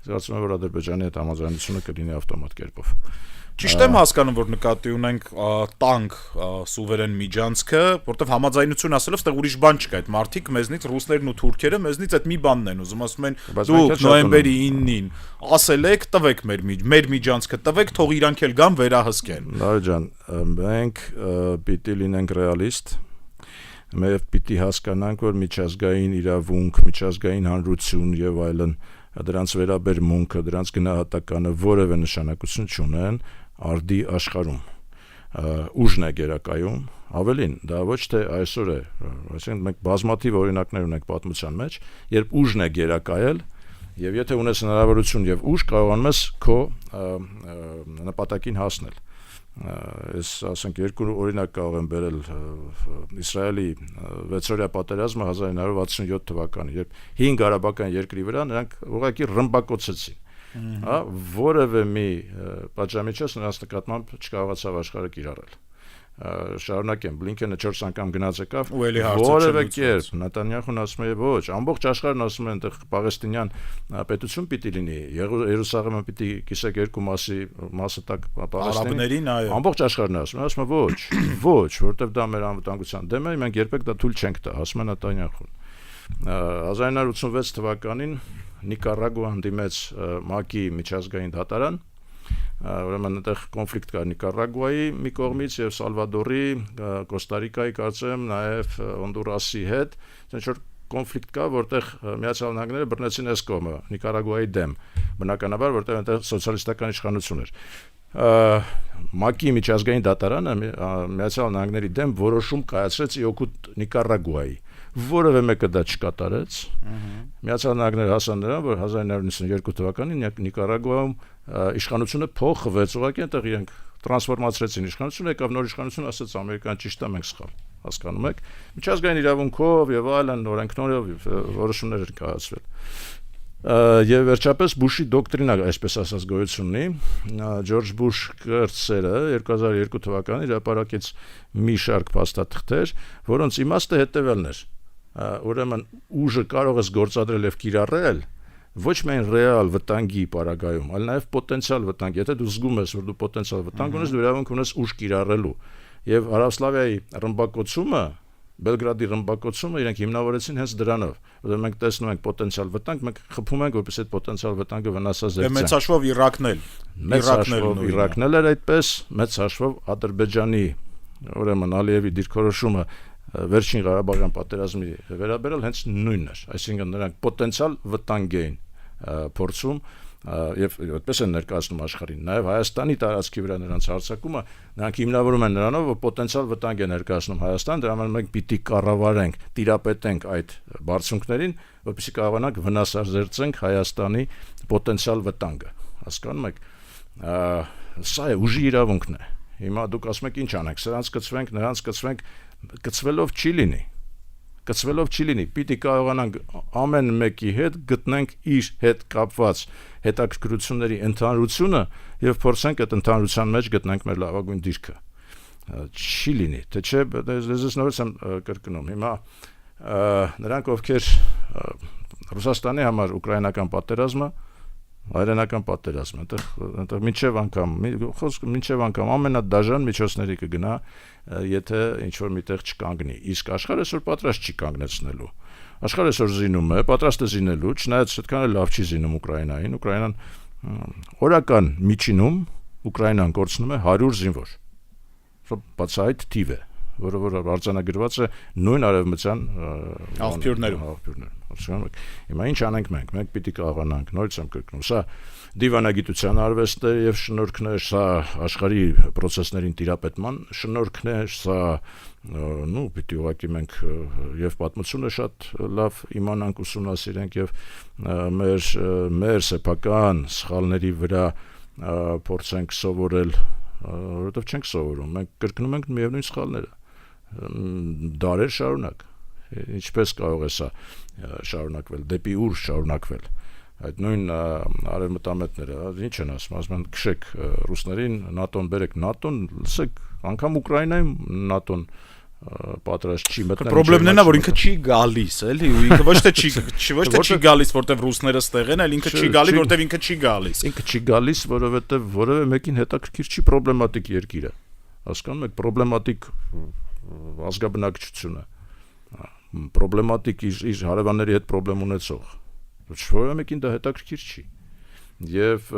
զգացում եմ, որ Ադրբեջանի հետ համաձայնությունը կլինի ավտոմատ կերպով։ Ճիշտ եմ հասկանում, որ նկատի ունենք տանկ սուվերեն միջանցքը, որտեղ համաձայնություն ասելով, այդտեղ ուրիշ բան չկա, այդ մարդիկ մեզնից ռուսներն ու թուրքերը մեզնից այդ մի բանն են ուզում, ասում են դուք նոյեմբերի 9-ին ասել եք, տվեք մեր միջանցքը, տվեք, թող իրանք էլ գան վերահսկեն։ Լավ ջան, մենք պիտի լինենք ռեալիստ, մենք պիտի հասկանանք, որ միջազգային իրավունք, միջազգային հանրություն եւ այլն դրանց վերաբերմունքը, դրանց գնահատականը որևէ նշանակություն չունեն արդի աշխարհում։ Ուժն է գերակայում, ավելին, դա ոչ թե այսօր է, այսինքն մենք բազմաթիվ օրինակներ ունենք պատմության մեջ, երբ ուժն է գերակայել, եւ եթե ունես հնարավորություն եւ ուժ, կարողանում ես քո նպատակին հասնել։ Ես ասենք երկու օրինակ կարող եմ բերել Իսրայելի 6-օրյա պատերազմը 1967 թվականին, երբ 5 արաբական երկրի վրա նրանք ուղղակի ռմբակոծեցին, հա, որևէ մի պատժամիջոց նրանց նկատմամբ չկարողացավ աշխարհը կիրառել։ Շարունակեմ, Բլինքենը 4 անգամ գնաց եկավ, որևէ կերպ Նետանյախուն ասում է ոչ, ամբողջ աշխարհն ասում է այնտեղ Պաղեստինյան պետություն պիտի լինի, Երուսաղեմը պիտի կիսեք երկու մասը տակ Պաղեստինին, այո։ Ամբողջ աշխարհն ասում է ոչ, ոչ, որտեվ դա մեր անվտանգության դեմ է, մենք երբեք դա թույլ չենք տա, ասում է Նետանյախուն։ 1986 թվականին Նիկարագուա հանդիմեց ՄԱԿ-ի միջազգային դատարան, ուրեմն այդտեղ կոնֆլիկտ կար Նիկարագուայի մի կողմից եւ Սալվադորի, Կոստարիկայի, կարծեմ, նաեւ Հոնդուրասի հետ, այսինքն կոնֆլիկտ կա, որտեղ Միացյալ Նահանգները բռնեցին այս կողմը Նիկարագուայի դեմ, բնականաբար, որտեղ այնտեղ սոցիալիստական իշխանություն էր։ ՄԱԿ-ի միջազգային դատարանը Միացյալ Նահանգների դեմ որոշում կայացրեց իօգուտ Նիկարագուայի, որևէ մեկը դա չկատարեց։ Միացյալ Նահանգները հասան նրան, որ 1992 թվականին Նիկարագուայում իշխանությունը փոխվեց, ուղղակի այնտեղ իրենք տրանսֆորմացրեցին իշխանությունը, եկավ նոր իշխանություն, ասաց Ամերիկան ճիշտ է, մենք սխալ, հասկանում եք։ Միջազգային իրավունքով եւ այլն օրենքներով որոշումներ են կայացվել։ Եվ վերջապես Բուշի դոկտրինա, այսպես ասած, գոյություն ունի։ Ջորջ Բուշ կրտսերը 2002 թվականին հրապարակեց մի շարք փաստաթղթեր, որոնց իմաստը հետևելն էր։ Ուրեմն ուժը կարող ես գործադրել եւ կիրառել ոչ միայն ռեալ վտանգի պարագայում, այլ նաեւ պոտենցիալ վտանգ։ Եթե դու զգում ես, որ դու պոտենցիալ վտանգ ունես, դու իրավունք ունես ուժ կիրառելու։ Եվ Հարավսլավիայի ռմբակոծումը Բելգրադի ռմբակոծումը իրենք հիմնավորեցին հենց դրանով, որովհետեւ մենք տեսնում ենք պոտենցիալ վտանգ, մենք խփում ենք, որպես այդ պոտենցիալ վտանգը վնասազերծենք։ Մեծ հաշվով Իրաքն էլ էր այդպես, մեծ հաշվով Ադրբեջանի, ուրեմն Ալիևի դիրքորոշումը վերջին Ղարաբաղյան պատերազմի վերաբերյալ հենց նույնն էր, այսինքն նրանք պոտենցիալ վտանգ էին փորձում եւ այդպես են ներկայացնում աշխարհին։ Նաեւ Հայաստանի տարածքի վրա նրանց հարձակումը նրանք հիմնավորում են նրանով, որ պոտենցիալ վտանգ է ներկայացնում Հայաստան, դրա համար մենք պիտի կառավարենք, տիրապետենք այդ բարձունքներին, որպեսզի կարողանանք վնասազերծենք Հայաստանի պոտենցիալ վտանգը։ Հասկանում եք, սա է ուժի իրավունքն է։ Հիմա դուք ասում եք ինչ անենք, սրանց կծվենք, նրանց կծվենք, կծվելով չի լինի։ Պիտի կարողանանք ամեն մեկի հետ գտնենք իր հետ կապված հետաքրքրությունների ընդհանրությունը եւ փորձենք այդ ընդհանրության մեջ գտնենք մեր լավագույն դիրքը։ Չի լինի, թե չէ, ես նորից եմ կրկնում։ Հիմա նրանք ովքեր Ռուսաստանի համար ուկրաինական պատերազմը հայրենական պատերազմ, այնտեղ մինչև անգամ ամենադաժան միջոցների կգնա, եթե ինչ-որ միտեղ չկանգնի, իսկ աշխարհը այսօր պատրաստ չի կանգնեցնելու, աշխարհը այսօր զինում է, պատրաստ է զինելու, չնայած այդքան էլ լավ չի զինում Ուկրաինան օրական միջինում Ուկրաինան կորցնում է 100 զինվոր, բացահայտ թիվ է, որը արձանագրված է նույն արևմտյան աղբյուրներում։ Հիմա ինչ անենք մենք պիտի կարողանանք, նորից եմ կրկնում, սա դիվանագիտության արվեստ է եւ շնորհքն է, սա աշխարհի process-ներին տիրապետման շնորհքն է, սա պիտի ուղղակի մենք եւ պատմությունը շատ լավ իմանանք, ուսումնասիրենք եւ մեր սեփական սխալների վրա փորձենք սովորել, որովհետեւ չենք սովորում, մենք կրկնում ենք միևնույն սխալները դարեր շարունակ։ Ինչպես կարող է սա շարունակվել, դեպի ուր շարունակվել։ Այդ նույն արևմտամետները ինչ են ասում են քշեք ռուսներին, ՆԱՏՕ-ն բերեք, ՆԱՏՕ-ն, լսեք, անգամ Ուկրաինայում ՆԱՏՕ-ն պատրաստ չի մտնել։ Պրոբլեմն է, որ ինքը չի գալիս, էլի, ու ինքը ոչ թե չի գալիս, որտեվ ռուսները ստեղ են, այլ ինքը չի գալի, որտեվ ինքը չի գալիս։ Ինքը չի գալիս, որովհետեւ որևէ մեկին հետաքրքիր չի պրոբլեմատիկ երկիրը։ Հասկանում եք, պրոբլեմատիկ ազգաբնակչությունը, պրոբլեմատիկ իր հարևանների հետ պրոբլեմ ունեցող, որևէ մեկին դա հետաքրքիր չի։ Եվ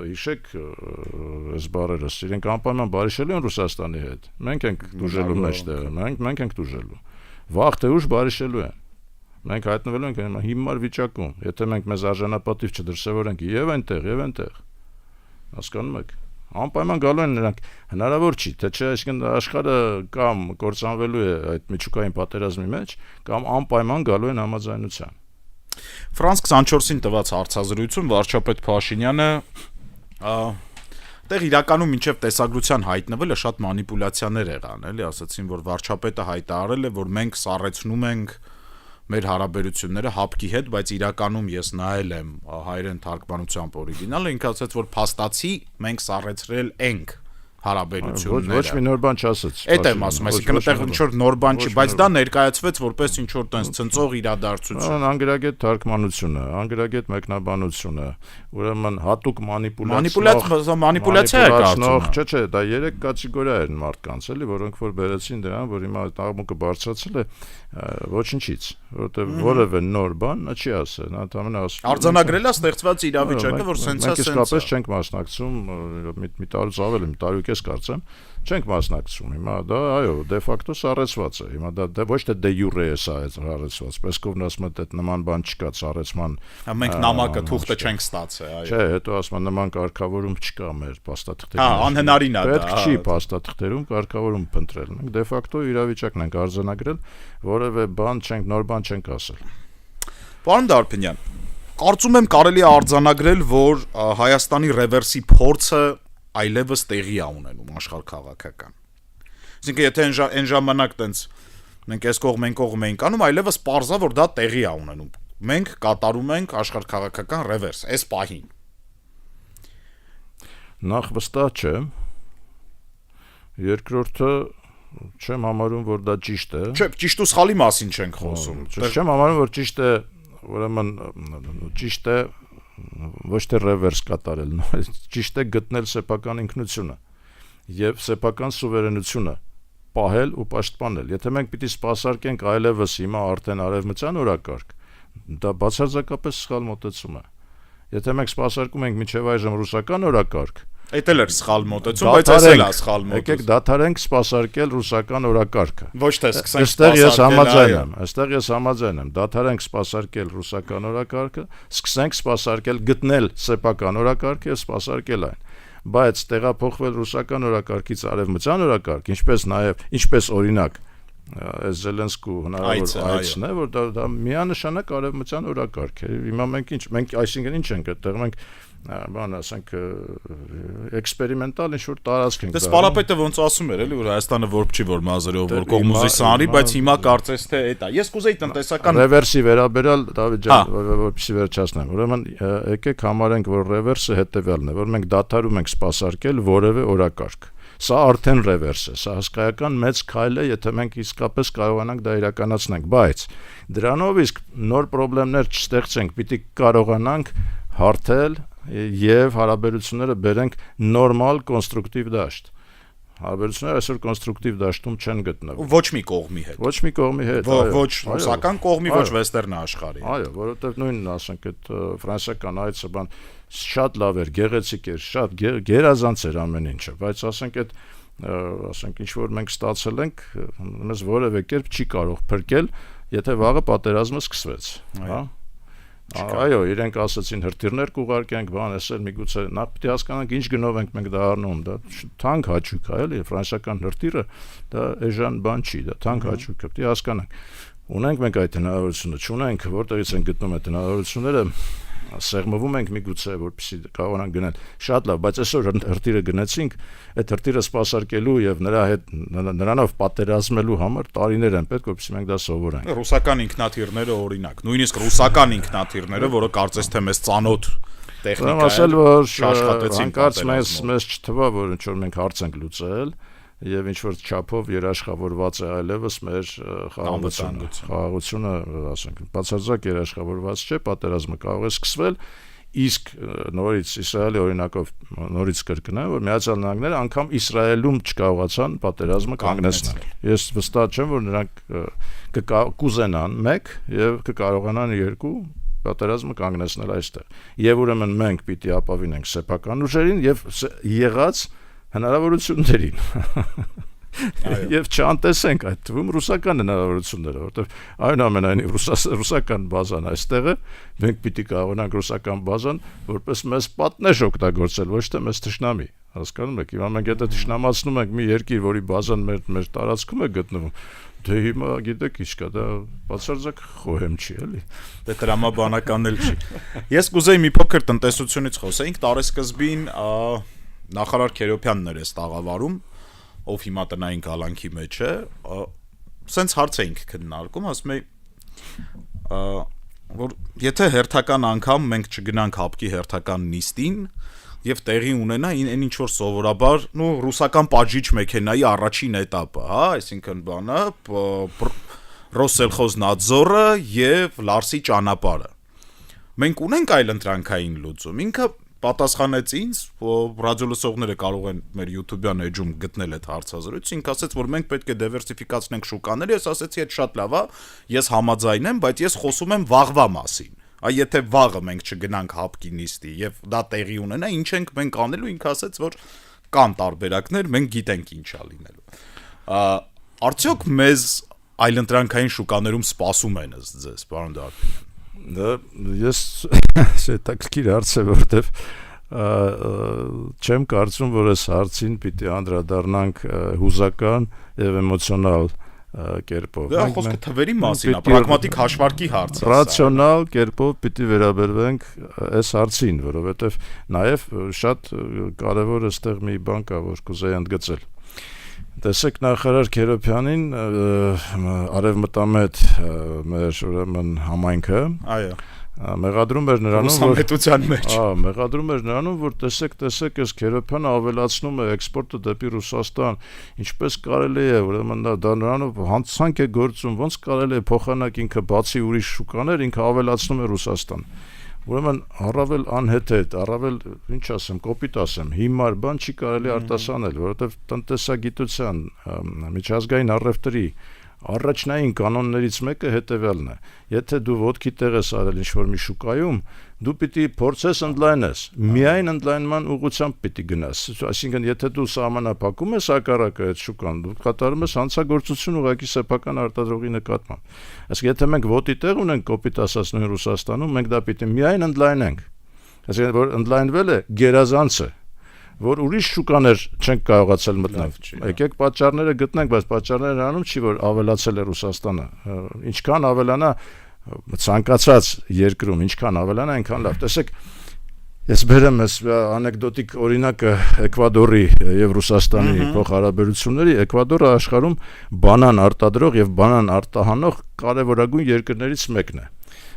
հիշեք այս բառերս, իրենք անպայման բարիշելու են Ռուսաստանի հետ, մենք ենք դուժելու մեջտեղը, մենք ենք դուժելու, վաղ թե ուշ բարիշելու են, մենք հայտնվելու ենք հիմար վիճակում, եթե մենք մեզ արժանապատիվ չդրսևորենք եւ այնտեղ, հասկանում եք, անպայման գալու են նրանք, հնարավոր չի, թե չէ, այսինքն աշխարհը կամ կործանվելու է այդ միջուկային պատերազմի մեջ, կամ անպայման գալու են համաձայնության։ Ֆրանս 24-ին տված հարցազրույցում վարչապետ Փաշինյանը տեղ իրականում մինչև տեսագրության հայտնվելը շատ մանիպուլյացիաներ եղան, էլի, ասացին, որ վարչապետը հայտարարել է, որ մենք սառեցնում ենք մեր հարաբերությունները հապկի հետ, բայց իրականում ես նայել եմ հայերեն թարգմանությամբ օրիգինալը, ինքը ասաց, որ փաստացի մենք սառեցրել ենք հարաբերությունները։ Ոչ մի նոր բան չասաց։ Այդ եմ ասում, այսինքն այդտեղ ինչ-որ նոր բան չի, բայց դա ներկայացվեց որպես ինչ-որ տենց ցնցող իրադարձություն։ Անգրագետ թարգմանությունը, անգրագետ մեկնաբանությունը, ուրեմն հատուկ մանիպուլյացիա է կարծում։ Չէ, դա 3 կատեգորիա են մարդկանց, էլի, որոնք որ բերեցին դրան, որ հիմա այդ աղմուկը բարձրացել է ոչնչից, որովհետև որևէ նոր բան չի ասել, նա ընդհանրապես ասում։ Արձանագրել է ստեղծված իրավիճակը, որ սենսա մենք իսկապես չենք մասնակցում, մի տարուց ավել, մի տարի կես կարծեմ, չենք մասնակցում։ Հիմա դա այո, դե ֆակտո սառեցված է։ Հիմա դա ոչ թե դե յուրե է սառեցված, Պեսկովն ասում է, այդ նման բան չկա սառեցման։ Մենք նամակը թուղթը չենք ստացել, այո։ Չէ, հետո ասում են նման կարգավորում չկա մեր փաստաթղթերում։ Անհնարին է դա։ Պետք չի փաստաթղթերում կարգավորում փնտրել։ Մենք դե ֆակտո իրավիճակն ենք արձանագրել, որևէ բան չենք, նոր բան չենք ասել։ Պարոն Դարբինյան, կարծում եմ կարելի է արձանագրել, որ Հայաստանի ռևերսի փորձը այլևս տեղի է ունենում աշխարհքաղաքական։ Այսինքն եթե այն ժամանակ տենց մենք այս կողմ են կողմ էինք անում, այլևս պարզա որ դա տեղի է ունենում։ Մենք կատարում ենք աշխարհքաղաքական ռևերս այս պահին։ Նախ վստահ չէ։ Երկրորդը չեմ համարում որ դա ճիշտ է։ Չէ, ճիշտ ու սխալի մասին չենք խոսում։ Չեմ համարում որ ճիշտ է, ուրեմն ճիշտ է ոչ թե ռևերս կատարել, ճիշտ է գտնել սեփական ինքնությունը եւ սեփական սուվերենությունը պահել ու պաշտպանել։ Եթե մենք պիտի սպասարկենք այլևս հիմա արդեն արևմտյան օրակարգ, դա բացարձակապես սխալ մոտեցում է։ Եթե մենք սպասարկում ենք մինչև այժմ ռուսական օրակարգ, Էդ էլ էր սխալ մոտեցում, բայց այս էլ է սխալ մոտեցում։ Եկեք դադարենք սպասարկել ռուսական օրակարգը։ Ոչ թե սկսենք Այստեղ ես համաձայն եմ, դադարենք սպասարկել ռուսական օրակարգը, սկսենք սպասարկել գտնել սեփական օրակարգը եւ սպասարկել այն։ Բայց տեղափոխվել ռուսական օրակարգից արևմտյան օրակարգ, ինչպես օրինակ այս Զելենսկու հնարավոր այցն է, որ դա միանշանակ արևմտյան օրակարգ է։ Հիմա մենք այսինքն ինչ ենք այդտեղ, մենք բան ասենք էքսպերիմենտալ ինչ-որ տարածք ենք։ Դες պարապետը ոնց ասում էր, էլի, որ Հայաստանը որբ չի որ մազերով որ կողմուզի սանրի, բայց հիմա կարծես թե էտա։ Ես կուզեի տնտեսական ռևերսի վերաբերալ Դավիթ ջան, որպեսզի վերջացնեմ։ Ուրեմն եկեք համարենք, որ ռևերսը հետեւյալն է, որ մենք դադարում ենք սպասարկել որևէ օրակարգ։ Սա արդեն ռևերս է, սա հսկայական մեծ քայլ է, եթե մենք իսկապես կարողանանք դա իրականացնենք, բայց դրանով իսկ նոր խնդիրներ չստեղծենք, պիտի կարողանանք հարթել եւ հարաբերությունները բերենք նորմալ կոնստրուկտիվ դաշտ։ Հարաբերությունները այսօր կոնստրուկտիվ դաշտում չեն գտնվում։ Ոչ մի կողմի հետ։ Ոչ մի կողմի հետ, ոչ ռուսական կողմի, ոչ վեստերն աշխարհի։ Այո, որովհետեւ նույնն ասենք այդ ֆրանսիական այցը բան շատ լավ էր, գեղեցիկ էր, շատ գերազանց էր ամեն ինչը, բայց ասենք ինչ որ մենք ստացել ենք, մեզ որևէ կերպ չի կարող փրկել, եթե վաղը պատերազմը սկսվեց, հա։ Այո, իրենք ասացին հրթիռներ կուղարկենք, բան էսել միգուցե նախ պիտի հասկանանք ինչ գնով ենք մենք դա առնում, դա թանկ հաճույք է, էլի, ֆրանսիական հրթիռը դա էժան բան չի, դա թանկ հաճույք է, պիտի հասկանանք։ Ունենք մենք այդ հնարավորությունը, չունենք, որտեղից են գտնում այդ հնարավորությունները, սեղմվում ենք միգուցե որպեսզի կարողանանք գնել շատ լավ, բայց այսօր հրթիռը գնացինք, այդ հրթիռը սպասարկելու եւ նրա հետ նրանով պատերազմելու համար տարիներ են պետք, որպեսզի մենք դա սովորենք։ Ռուսական ինքնաթիռները օրինակ, նույնիսկ ռուսական ինքնաթիռները, որը կարծես թե մեզ ծանոթ տեխնիկա է, ասել որ հանկարծ մեզ չթվա, որ ինչ որ մենք հարց ենք լուծել եւ ինչ որ չափով երաշխավորված է այլևս մեր խաղաղությունը, ասենք, բացարձակ երաշխավորված չէ, պատերազմը կարող է սկսվել, իսկ նորից Իսրայելի օրինակով նորից կրկնեմ, որ Միացյալ Նահանգները անգամ Իսրայելում չկարողացան պատերազմը կանգնեցնել։ Ես վստահ չեմ, որ նրանք կուզենան 1 եւ կկարողանան 2 պատերազմը կանգնեցնել այստեղ։ Եվ ուրեմն մենք պիտի ապավինենք սեփական ուժերին եւ եղած հնարավորություններին եւ չանտեսենք այդ թվում ռուսական հնարավորությունները, որովհետեւ այնուամենայնիվ ռուսական բազան այստեղ է, մենք պիտի կարողանանք ռուսական բազան որպես մեզ պատնեշ օգտագործել, ոչ թե մեզ թշնամի, հասկանում եք, հիմա մենք եթե թշնամացնում ենք մի երկիր, որի բազան մեր տարածքում է գտնվում, դե հիմա գիտեք ինչ կա, դա բացարձակ խոհեմ չի, էլի։ Դե տրամաբանական էլ չի։ Ես կուզեի մի փոքր տնտեսությունից խոսեինք, տարեսկզբին նախարար Քերոփյանն էր այս տաղավարում, ով հիմա տնային գալանքի մեջ է, սենց հարց էինք քննարկում, ասում էի, որ եթե հերթական անգամ մենք չգնանք հապկի հերթական նիստին եւ տեղի ունենա այն ինչ որ սովորաբար, ռուսական պաջիչ մեքենայի առաջին этаպը, հա, այսինքն բանը Ռոսսելխոզնadzորը եւ Լարսի ճանապարհը։ Մենք ունենք այլ ընտրանքային լուծում։ Ինքը պատասխանեց ինձ, ռադիոլսողները կարող են մեր YouTube-յան էջում գտնել այդ հարցազրույցը, ինքը ասաց, որ մենք պետք է դիվերսիֆիկացնենք շուկաները, ես ասացի, այդ շատ լավ է, ես համաձայն եմ, բայց ես խոսում եմ վաղվա մասին։ Այ եթե վաղը մենք չգնանք հապկի նիստի եւ դա տեղի ունենա, ինչ ենք մենք անելու, ինքը ասաց, որ կան տարբերակներ, մենք գիտենք ինչա լինելու։ Արդյոք մեզ այլընտրանքային շուկաներում սպասում են ըստ ձեզ, պարոն Դարբինյան։ Դա ես հետաքրքիր հարց է, որտեվ չեմ կարծում, որ այս հարցին պիտի անդրադառնանք հուզական եւ էմոցիոնալ կերպով։ Դա խոսքը թվերի մասին է, պրագմատիկ հաշվարկի հարց է։ Ռացիոնալ կերպով պիտի վերաբերվենք այս հարցին, որովհետեւ նաեւ շատ կարեւոր այստեղ մի բան կա, որ կուզեի ընդգծել։ Տեսեք նախարար Քերոփյանին արևմտամետ մեր ուրեմն համայնքը, այո, մեղադրում էր նրանում, մեղադրում էր նրանում, որ տեսեք, այս Քերոփյանը ավելացնում է էքսպորտը դեպի Ռուսաստան, ինչպես կարելի է, ուրեմն դա նրանով հանցանք է գործում, ոնց կարելի է փոխանակ ինքը բացի ուրիշ շուկաներ, ինքը ավելացնում է Ռուսաստան։ ուրեմն առավել անհեթեթ, առավել ինչ ասեմ, կոպիտ ասեմ, հիմար բան չի կարելի արտասանել, որովհետև տնտեսագիտության միջազգային առևտրի առաջնային կանոններից մեկը հետևյալն է. եթե դու ոտքի տեղ ես արել ինչ-որ մի շուկայում, դու պիտի փորձես ընդլայնես, միայն ընդլայնման ուղղությամբ պիտի գնաս, այսինքն եթե դու սահմանափակում ես հակառակը այդ շուկան, դու կատարում ես հանցագործություն ուղղակի սեփական արտադրողի նկատմամբ, այսինքն եթե մենք ոտի տեղ ունենք կոպիտ ասած նույն Ռուսաստանում, մենք դա պիտի միայն ընդլայնենք, այսինքն որ ընդլայնվել է գերազանցը, որ ուրիշ շուկաներ չենք կարողացել մտնել։ Եկեք պատճառները գտնենք, բայց պատճառները նրանում չի, որ ավելացել է Ռուսաստանը։ Ինչքան ավելանա ցանկացած երկրում, ինչքան ավելանա, այնքան լավ։ Տեսեք, ես բերեմ այս անեկդոտիկ օրինակը Էկվադորի եւ Ռուսաստանի փոխհարաբերությունների։ Էկվադորը աշխարհում բանան արտադրող եւ բանան արտահանող կարևորագույն երկրներից մեկն է։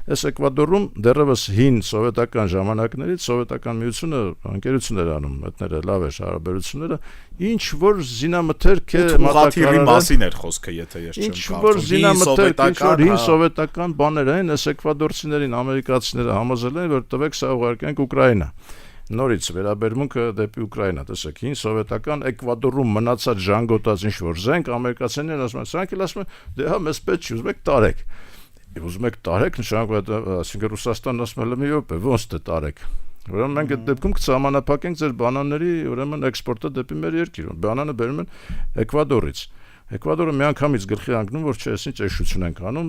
Այս Էկվադորում դեռևս հին սովետական ժամանակներից սովետական միությունը ընկերություն էր անում, մտները լավ էր հարաբերությունները, ինչ որ զինամթերք է մատակարարել մասին էր խոսքը, եթե ես չեմ ինչ որ զինամթերք, ինչ որ հին սովետական բաներ են, այս էկվադորցիներին, ամերիկացիները համոզել են, որ տվեք սա ուղարկենք Ուկրաինա։ Նորից վերաբերմունքը դեպի Ուկրաինա, տեսեք, հին սովետական Էկվադորում մնացած ժանգոտած ինչ որ զենք, ամերիկացիներն ասում են, սրանք էլ ասում են, դե հա մեզ պետք չի, ուզում եք տարեք։ Ուզում եք տարեք, նշանակում է, այսինքն Ռուսաստանն ասում է մի րոպե, ոնց թե տարեք։ Ուրեմն մենք այդ դեպքում կսահմանափակենք ձեր բանանների, ուրեմն էքսպորտը դեպի մեր երկիր։ Բանանը բերում են Էկվադորից։ Էկվադորը միանգամից գլխի ընկնում, որ չէ, այսինչ էշություն ենք անում,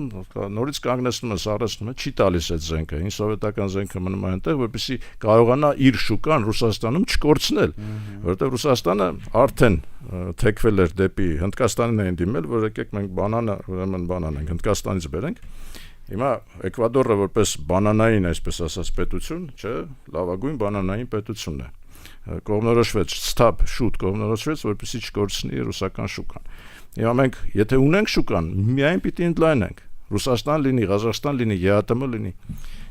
նորից կանգնեցնում են, սառեցնում են, չի տալիս այդ զենքը, հին սովետական զենքը մնում է այնտեղ, որպեսզի կարողանա իր շուկան Ռուսաստանում չկորցնել, որովհետև Ռուսաստանը արդեն թեքվել էր դեպի Հնդկաստանին էին դիմել, որ եկեք մենք բանանը, ուրեմն բանան ենք, Հնդկաստանից բերենք։ Հիմա Էկվադորը որպես բանանային, այսպես ասած, պետություն, չէ, լավագույն բանանային պետությունն է։ Կողմնորոշվեց, ստապ, շուտ կողմնորոշվեց, որպեսզի չկորցնի ռուսական շուկան։ Հիմա մենք, եթե ունենք շուկան, միայն պիտի ընդլայնենք։ Ռուսաստան լինի, Ղազախստան լինի, ԵԱՏՄ լինի։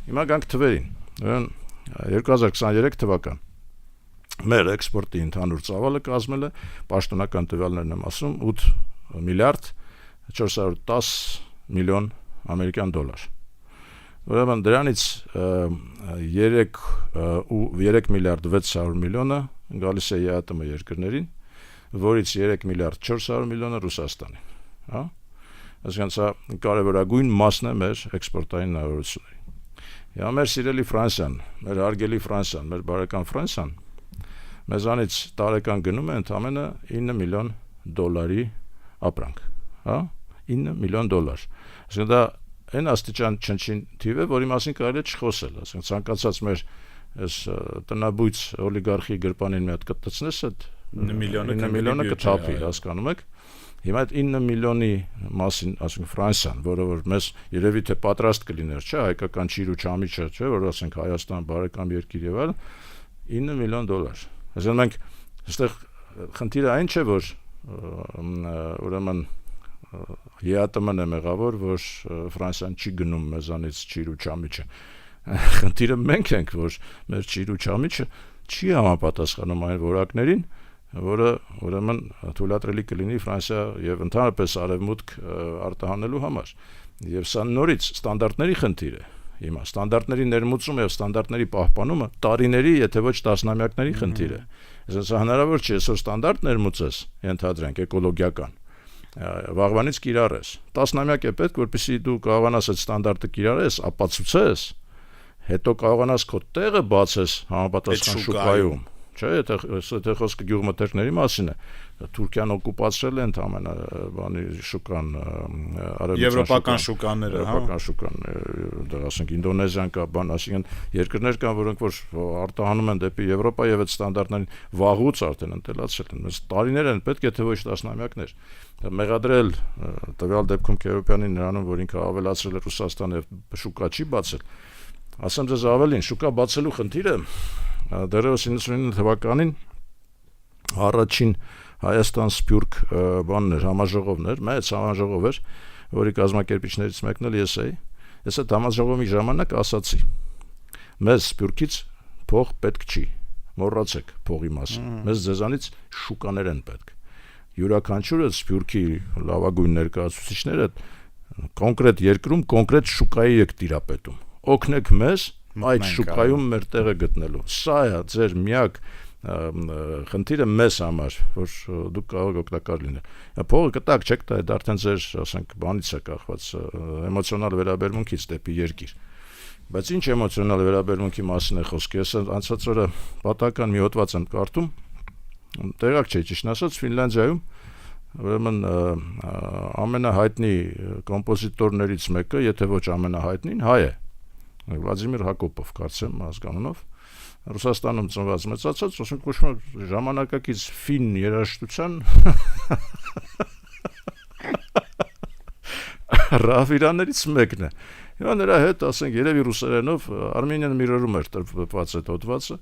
Հիմա գանք թվերին։ 2023 թվական մեր էքսպորտի ընդհանուր ծավալը կազմել է, պաշտոնական տվյալներն եմ ասում, 8 միլիարդ 410 միլիոն ամերիկյան դոլար։ Ուրեմն դրանից 3 միլիարդ 600 միլիոնը գալիս է ԵԱՏՄ երկրներին, որից 3 միլիարդ 400 միլիոնը Ռուսաստանին, հա? Այսինքն սա կարևորագույն մասն է մեր էքսպորտային հնարավորությունների։ Հիմա մեր սիրելի Ֆրանսիան, մեր հարգելի Ֆրանսիան, մեր բարեկամ Ֆրանսիան մեզանից տարեկան գնում է ընդամենը 9 միլիոն դոլարի ապրանք, հա? 9 միլիոն դոլար։ Այսինքն դա այն աստիճան չնչին թիվ է, որի մասին կարելի է չխոսել, ասենք ցանկացած մեր այս տնաբույծ օլիգարխի գրպանին մի հատ կտցնես այդ 9 միլիոնը կթափի, հասկանում եք։ Հիմա այդ 9 միլիոնի մասին, ասենք Ֆրանսիան, որը որ մեզ երևի թե պատրաստ կլիներ, չէ, հայկական ճիր ու չամիչը, չէ, որ ասենք Հայաստան բարեկամ երկիր եւ այլն, 9 միլիոն դոլար։ Այսինքն մենք այստեղ խնդիրը այն չէ, որ ուրեմն ԵԱՏՄ-ն է մեղավոր, որ Ֆրանսիան չի գնում մեզանից ճիր ու չամիչը։ Խնդիրը մենք ենք, որ մեր ճիր ու չամիչը չի համապատասխանում այն որակներին, որը ուրեմն թույլատրելի կլինի Ֆրանսիա եւ ընդհանրապես արևմուտք արտահանելու համար։ Եվ սա նորից ստանդարտների խնդիր է։ Հիմա ստանդարտների ներմուծումը եւ ստանդարտների պահպանումը տարիների, եթե ոչ տասնամյակների խնդիր է։ Այսինքն սա հնարավոր չէ այսօր ստանդարտ ներմուծես, ենթադրենք էկոլոգիական, վաղվանից կիրառես։ Տասնամյակ է պետք, որպեսզի դու կարողանաս այդ ստանդարտը կիրառես, ապացուցես, հետո կարողանաս քո տեղը բացես համապատասխան շուկայում։ Չէ, եթե խոսքը գյուղմթերքների մասին է, Թուրքիան օկուպացրել է ընդամենը բանի շուկան, եվրոպական շուկաները, հա, եվրոպական շուկան, դեռ ասենք Ինդոնեզիան կա, բան, ասենք երկրներ կան, որոնք որ արտահանում են դեպի Եվրոպա եւ այդ ստանդարտներին վաղուց արդեն ընտելացել են։ Մեզ տարիներ են պետք, եթե ոչ տասնամյակներ։ Մեղադրել տվյալ դեպքում Քերոպյանին նրանում, որ ինքը ավելացրել է Ռուսաստանը եւ շուկա չի բացել։ Ասեմ ձեզ ավելին, շուկա բացելու խնդիրը դեռևս 99 թվականին առաջին Հայաստան Սփյուռք բանն էր, համաժողովն էր, մեծ համաժողով էր, որի կազմակերպիչներից մեկն էլ ես էի։ Ես այդ համաժողովի ժամանակ ասացի. մեզ Սփյուռքից փող պետք չի, մոռացեք փողի մասին։ Մեզ ձեզանից շուկաներ են պետք։ Յուրաքանչյուրը Սփյուռքի լավագույն ներկայացուցիչները կոնկրետ երկրում կոնկրետ շուկայի եք տիրապետում։ Օգնեք մեզ, այդ շուկայում մեր տեղը գտնելու։ Սա է ձեր միակ խնդիրը մեզ համար, որ դուք կարող օգտակար լինել։ Փողը կտակ չեք տա, դա արդեն ձեր, ասենք, բանից է կախված, էմոցիոնալ վերաբերմունքից դեպի երկիր։ Բայց ինչ էմոցիոնալ վերաբերմունքի մասին է խոսքը։ Ես անցած օրը պատահական մի հոդված եմ կարդում, տեղակ չէ, ճիշտ ասած, Ֆինլանդիայում ուրեմն ամենահայտնի կոմպոզիտորներից մեկը, եթե ոչ ամենահայտնին, հայ է։ Վլադիմիր Հակոպով, կարծեմ, ազգանունով։ Ռուսաստանում ծնված մեծացած, ասենք կոչվում է ժամանակակից ֆին երաժշտության ռավիրաներից մեկն է։ Հիմա նրա հետ, ասենք, երևի ռուսերենով Armenian Mirror-ում էր տրված այդ հոդվածը,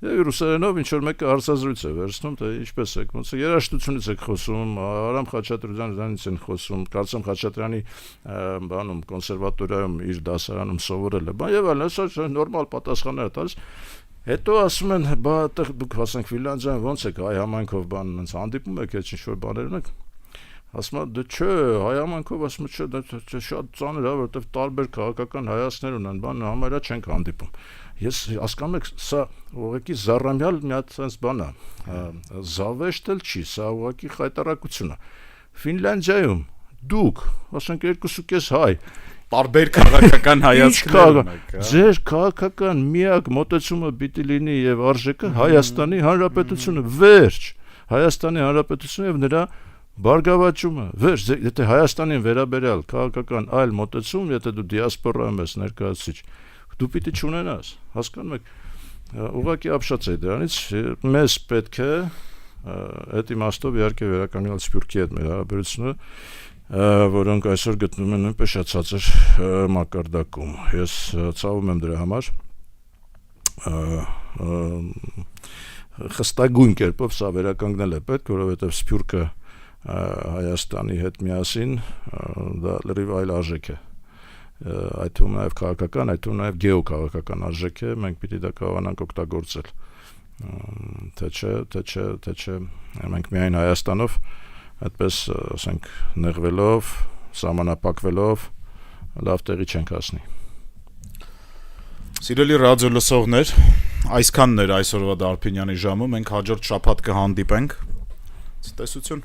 երևի ռուսերենով ինչ-որ մեկը հարցազրույց է վերցնում, թե ինչպես եք, ոնց է երաժշտությունից եք խոսում, Արամ Խաչատրյանից են խոսում, կարծեմ Խաչատրյանի բանում կոնսերվատորիայում իր դասարանում սովորել է, եւ այլն, ասած նորմալ պատասխաններ տալիս։ Հետո ասում են, բա այդտեղ դուք ասենք Ֆինլանդիայում ոնց եք հայ համայնքով բան ոնց հանդիպում եք, ինչ որ բաներ ունեք։ Ասում եմ, դե չէ, հայ համայնքով ասում չէ, դա շատ ծանր է, որովհետև տարբեր քաղաքական հայացքներ ունեն, բան համարյա չենք հանդիպում։ Ես հասկանում եք, սա ուղղակի զառամյալ մի հատ sense բան է, զավեշտ էլ չի, սա ուղղակի խայտարակություն է։ Ֆինլանդիայում դուք, ասենք 2.5 հայ տարբեր քաղաքական հայացքներ ունեք, ձեր քաղաքական միակ մոտեցումը պիտի լինի եւ արժեքը Հայաստանի Հանրապետությունը, վերջ։ Հայաստանի Հանրապետությունը եւ նրա բարգավաճումը, վերջ, եթե Հայաստանին վերաբերյալ քաղաքական այլ մոտեցում, եթե դու դիասպորայում ես ներկայացուցիչ, դու պիտի չունենաս, հասկանում եք, ուղղակի ապշած է դրանից, մեզ պետք է այդ իմաստով իհարկե վերականգնել Սփյուռքի հետ մեր հարաբերությունը, որոնք այսօր գտնվում են նույնպես շատ ցածր մակարդակում։ Ես ցավում եմ դրա համար։ Խստագույն կերպով սա վերականգնել է պետք, որովհետև Սփյուռքը Հայաստանի հետ միասին դա լրիվ այլ արժեք է։ Այդ թվում նաև քաղաքական, այդ թվում նաև գեոքաղաքական արժեք է, մենք պիտի դա կարողանանք օգտագործել։ Թե չէ, մենք միայն Հայաստանով այդպես, ասենք, նեղվելով, սահմանափակվելով լավ տեղի չենք հասնի։ Սիրելի ռադիո լսողներ, այսքանն էր այսօրվա Դարբինյանի ժամը, մենք հաջորդ շաբաթ կհանդիպենք։ Ցտեսություն։